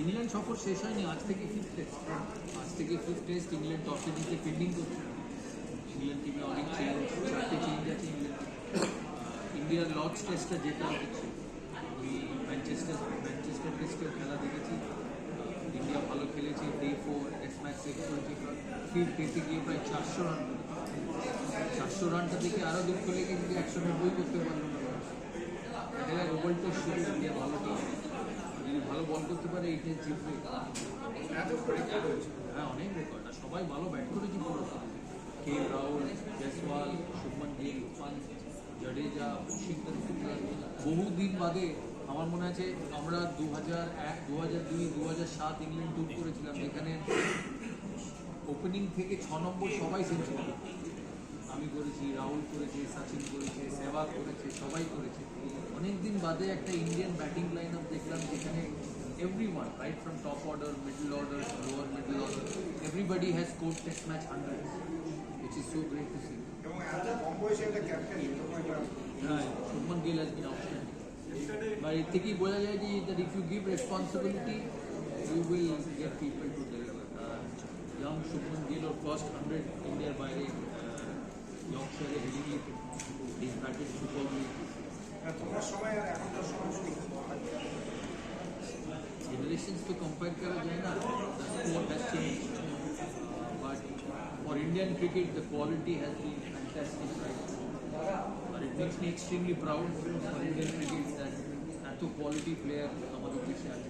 England সফর শেষ হয়নি, আজ থেকে ফিফথ টেস্ট। ইংল্যান্ড টসে জিতে ফিল্ডিং করছে। ইংল্যান্ড টিমে অনেক চেঞ্জ, 4টে চেঞ্জ আছে ইংল্যান্ড। ইন্ডিয়ার লর্ডস টেস্টটা জেতা উচিত। আমি ম্যানচেস্টার টেস্টেও খেলা দেখেছি, ইন্ডিয়া ভালো খেলেছে। ডে 4 টেস্ট ম্যাচ শেষ করেছে, ফিল্ড পেতে গিয়ে প্রায় 400 রানটা দেখে আরও দুঃখ লেগে কিন্তু 190 করতে পারলো না। দেখা যায় ওভার টেস্ট শুরু, ইন্ডিয়া ভালো টিম, যদি ভালো বল করতে পারে এই টেস্ট জিতবে। হ্যাঁ, অনেক রেকর্ড, আর সবাই ভালো ব্যাট করেছে পুরো। কে রাহুল, জয়সওয়াল, শুভমন গিল, জাডেজা, ওয়াশিংটন সুন্দর। বহুদিন বাদে আমার মনে আছে আমরা 2001, 2002, 2007 ইংল্যান্ড ট্যুর করেছিলাম, যেখানে ওপেনিং থেকে 6 নম্বর সবাই সেঞ্চুরি। আমি করেছি, রাহুল করেছে, সচিন করেছে, সেহবাগ করেছে, সবাই করেছে। অনেকদিন বাদে একটা ইন্ডিয়ান ব্যাটিং লাইন আপ দেখলাম, যেখানে everyone, right from top order, middle order, lower middle order, everybody has scored test match hundreds, which is so great to see. Shubman Gill has been outstanding. But এর থেকেই বোঝা যায় যে that if you give responsibility, you will get people to deliver. Young Shubman Gill or first 100 India বাইরে Yorkshire heavily, he's batted superbly. Generations to compare करा जाए ना, the sport has changed, but for Indian cricket the quality has been fantastic, right? But it makes me extremely proud for Indian cricket that এত quality player আমাদের দেশে আছে।